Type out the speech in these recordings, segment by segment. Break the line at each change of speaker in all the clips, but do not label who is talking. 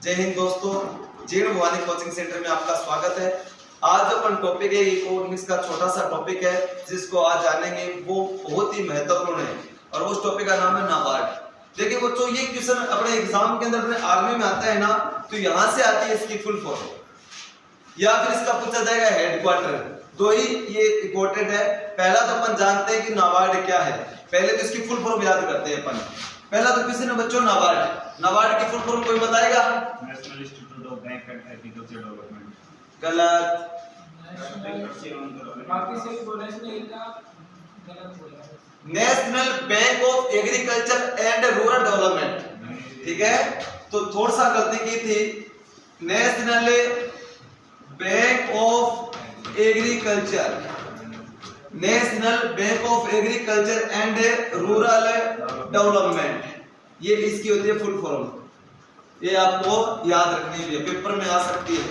जय हिंद दोस्तों, जीर्ण भवानी कोचिंग सेंटर में आपका स्वागत है। आज अपन टॉपिक है इकोनॉमिक्स का छोटा सा टॉपिक है जिसको आज जानेंगे। वो बहुत ही महत्वपूर्ण है और उस टॉपिक का नाम है नाबार्ड। देखिए बच्चों, ये क्वेश्चन अपने एग्जाम के अंदर अपने आर्मी में आता है ना, तो यहाँ से आती है इसकी फुल फॉर्म या फिर इसका पूछा जाएगा हेडक्वार्टर। दो ही ये इम्पोर्टेंट है। पहला तो अपन जानते हैं कि नाबार्ड क्या है, पहले तो इसकी फुल फॉर्म याद करते हैं अपन। पहला तो किसी ने बच्चों नाबार्ड की फुल फॉर्म कोई बताएगा?
National institute of bank and agriculture development.
गलत। National bank of agriculture and rural development, ठीक है। तो थोड़ा सा गलती की थी। National bank of agriculture, national bank of agriculture and rural development, ये इसकी होती है फुल फॉर्म। ये आपको याद रखनी है, पेपर में आ सकती है।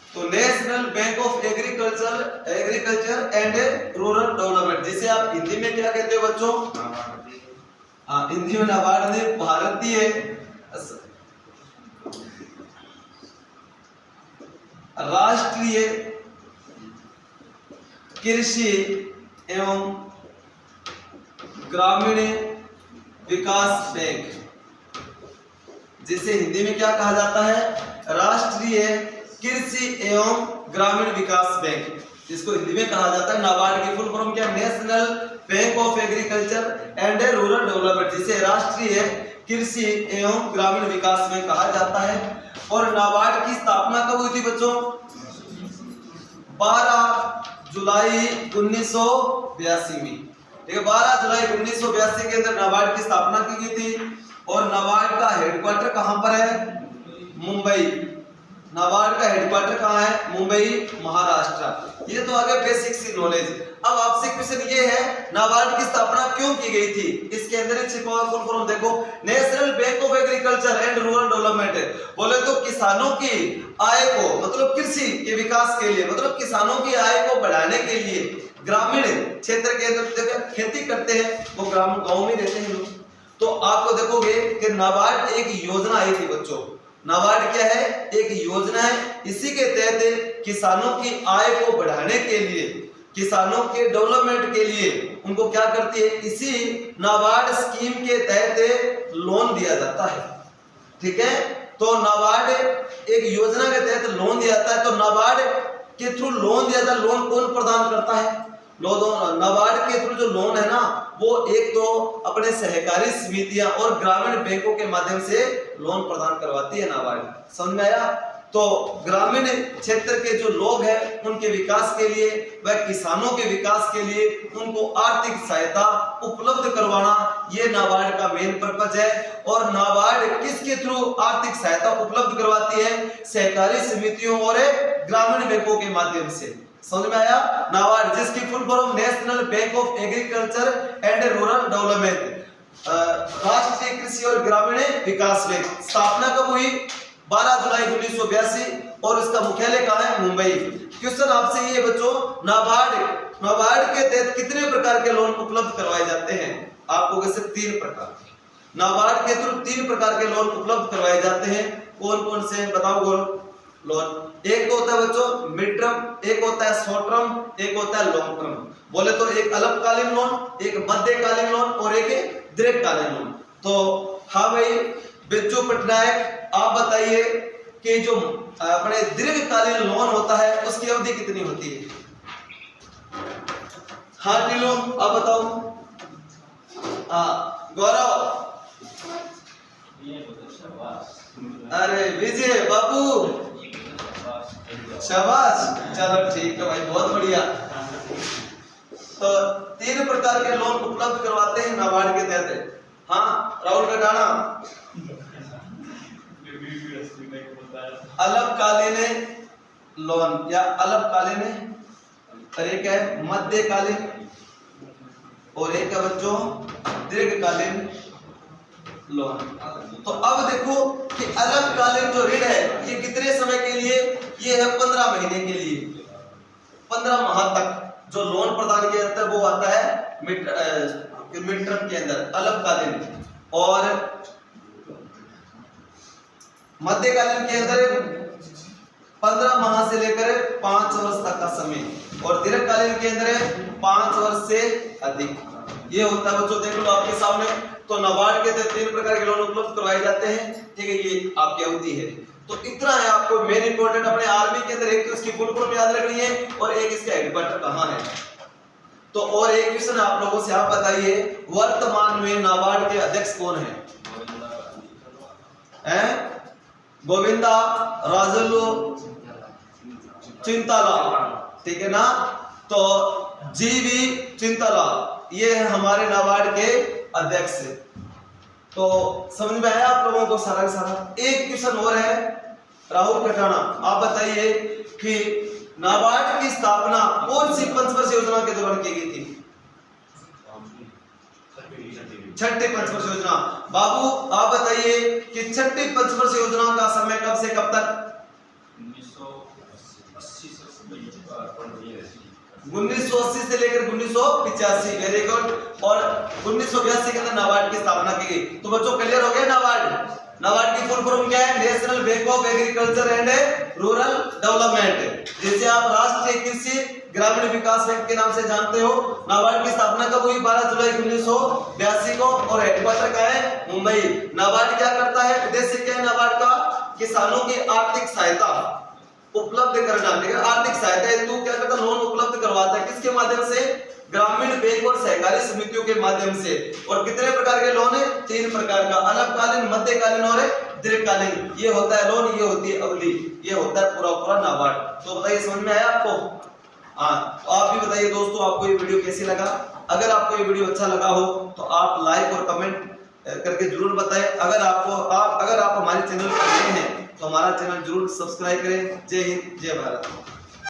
तो national bank of agriculture and rural development, जिसे आप हिंदी में क्या कहते हो बच्चों? हाँ, हिंदी में नाबार्ड ने भारतीय राष्ट्रीय कृषि एवं ग्रामीण विकास बैंक, जिसे हिंदी में क्या कहा जाता है? राष्ट्रीय कृषि एवं ग्रामीण विकास बैंक, जिसको हिंदी में कहा जाता है नाबार्ड की फुल फॉर्म क्या? National bank of agriculture and rural development, जिसे राष्ट्रीय कृषि एवं ग्रामीण विकास में कहा जाता है। और नाबार्ड की स्थापना कब हुई थी बच्चों? 12 जुलाई 1982 में, ठीक है। 12 जुलाई 1982 के अंदर नाबार्ड की स्थापना की गई थी। और नाबार्ड का हेडक्वार्टर कहां पर है? मुंबई। नाबार्ड का हेडक्वार्टर कहां है? मुंबई, महाराष्ट्र। ये तो आगे बेसिक सी नॉलेज। अब आपसे क्वेश्चन ये है, नाबार्ड की स्थापना क्यों की गई थी? इसके अंदर छिपा हुआ फुल फॉर्म देखो, national bank of agriculture and rural development. बोले तो किसानों की आय को, मतलब कृषि के विकास के लिए, मतलब किसानों की आय को बढ़ाने के लिए, ग्रामीण क्षेत्र के अंदर खेती करते हैं, वो गांव में रहते हैं लोग। तो आपको देखोगे कि नाबार्ड एक योजना आई थी बच्चों। नाबार्ड क्या है? एक योजना है। इसी के तहत किसानों की आय को बढ़ाने के लिए, किसानों के डेवलपमेंट के लिए उनको क्या करती है? इसी नाबार्ड स्कीम के तहत लोन दिया जाता है, ठीक है। तो नाबार्ड एक योजना के तहत लोन दिया जाता है। तो नाबार्ड के थ्रू लोन दिया जाता है। लोन कौन प्रदान करता है? नाबार्ड के थ्रू जो लोन है ना, वो एक तो अपने सहकारी समितियां और ग्रामीण बैंकों के माध्यम से लोन प्रदान करवाती है नाबार्ड। समझ में आया? तो ग्रामीण क्षेत्र के जो लोग हैं उनके विकास के लिए, वह किसानों के विकास के लिए उनको आर्थिक सहायता उपलब्ध करवाना, ये नाबार्ड का मेन पर्पज है। और नाबार्ड किसके थ्रू आर्थिक सहायता उपलब्ध करवाती है? सहकारी समितियों और ग्रामीण बैंकों के माध्यम से। समझ में आया? नाबार्ड, जिसकी full form national bank of agriculture and rural development, राष्ट्रीय कृषि और ग्रामीण विकास बैंक। स्थापना कब हुई? 12 जुलाई 1982। और इसका मुख्यालय कहाँ है? मुंबई। क्वेश्चन आपसे ये बच्चों, नाबार्ड के तहत कितने प्रकार के लोन उपलब्ध करवाए जाते हैं? आपको कैसे? 3 प्रकार। नाबार्ड के थ्रू 3 प्रकार के लोन उपलब्ध करवाए जाते हैं। कौन कौन से बताओ? लोन एक तो होता है बच्चों मिड टर्म, एक होता है शॉर्ट टर्म, एक होता है लॉन्ग टर्म। बोले तो एक अल्पकालीन लोन, एक मध्यकालीन लोन और एक दीर्घकालीन लोन। तो हाँ भाई बिज्जू पटनायक, आप बताइए कि जो अपने दीर्घकालीन लोन होता है उसकी अवधि कितनी होती है? हाँ टीलो, आप बताओ। हाँ गौरव, अरे विजय बाबू, शाबाश, चलो ठीक है भाई, बहुत बढ़िया। तो 3 प्रकार के लोन उपलब्ध करवाते हैं नाबार्ड के तहत। हाँ राहुल कटाना, अल्पकालीन लोन या अल्पकालीन, और एक है मध्यकालीन और एक है बच्चों दीर्घकालीन लोन। तो अब देखो कि अल्पकालीन जो ऋण है ये कितने समय के लिए? ये है 15 महीने के लिए। 15 माह तक जो लोन प्रदान किया जाता है वो आता है मिड टर्म के अंदर, अल्पकालीन। और मध्यकालीन के अंदर 15 माह से लेकर 5 वर्ष तक का समय, और दीर्घकालीन के अंदर 5 वर्ष से अधिक। ये होता है बच्चों, देख लो आपके सामने। तो नाबार्ड के 3 प्रकार के लोन उपलब्ध करवाए जाते हैं, ठीक है, ये आपकी अवधि है। तो इतना है आपको मेन इंपॉर्टेंट अपने आर्मी के अंदर, एक तो इसकी फुल फॉर्म याद रखनी है और एक इसका हेडक्वार्टर कहाँ है। तो और एक क्वेश्चन आप लोगों से, आप बताइए वर्तमान में नाबार्ड के अध्यक्ष कौन है? गोविंदा राजुलु चिंताला, ठीक है ना। तो जीवी चिंताला ये है हमारे नाबार्ड के अध्यक्ष। तो समझ में आया आप लोगों को सारा सारा। एक क्वेश्चन और है राहुल कटाना, आप बताइए कि नाबार्ड की स्थापना कौन सी पंचवर्षीय योजना के दौरान की गई थी? छठी पंचवर्षीय योजना। बाबू आप बताइए कि छठी पंचवर्षीय योजना का समय कब से कब तक? 1980 से लेकर 1985। Very good. और 1982 के अंदर नाबार्ड की स्थापना की गई। तो बच्चों क्लियर हो गया नाबार्ड। नाबार्ड की फुल फॉर्म क्या है? National bank of agriculture and rural development, जिसे आप राष्ट्रीय कृषि ग्रामीण विकास बैंक के नाम से जानते हो। नाबार्ड की स्थापना कब हुई? 12 जुलाई 1982 को, और हेडक्वार्टर का है मुंबई। नाबार्ड क्या करता है? उद्देश्य क्या है नाबार्ड का? किसानों की आर्थिक सहायता उपलब्ध करना। लेकिन आर्थिक सहायता हेतु क्या करता? लोन उपलब्ध करवाता है। किसके माध्यम से? ग्रामीण बैंक और सहकारी समितियों के माध्यम से। और कितने प्रकार के लोन है? 3 प्रकार का, अल्पकालीन, मध्यकालीन और दीर्घकालीन। ये होता है लोन, ये होती है अवधि, ये होता है पूरा नाबार्ड। तो बताइए समझ में आया आपको? हाँ, तो आप भी बताइए दोस्तों आपको ये वीडियो कैसी लगा। अगर आपको ये वीडियो अच्छा लगा हो तो आप लाइक और कमेंट करके जरूर बताएं। अगर आप हमारे चैनल पर नए हैं तो हमारा चैनल जरूर सब्सक्राइब करें। जय हिंद, जय भारत।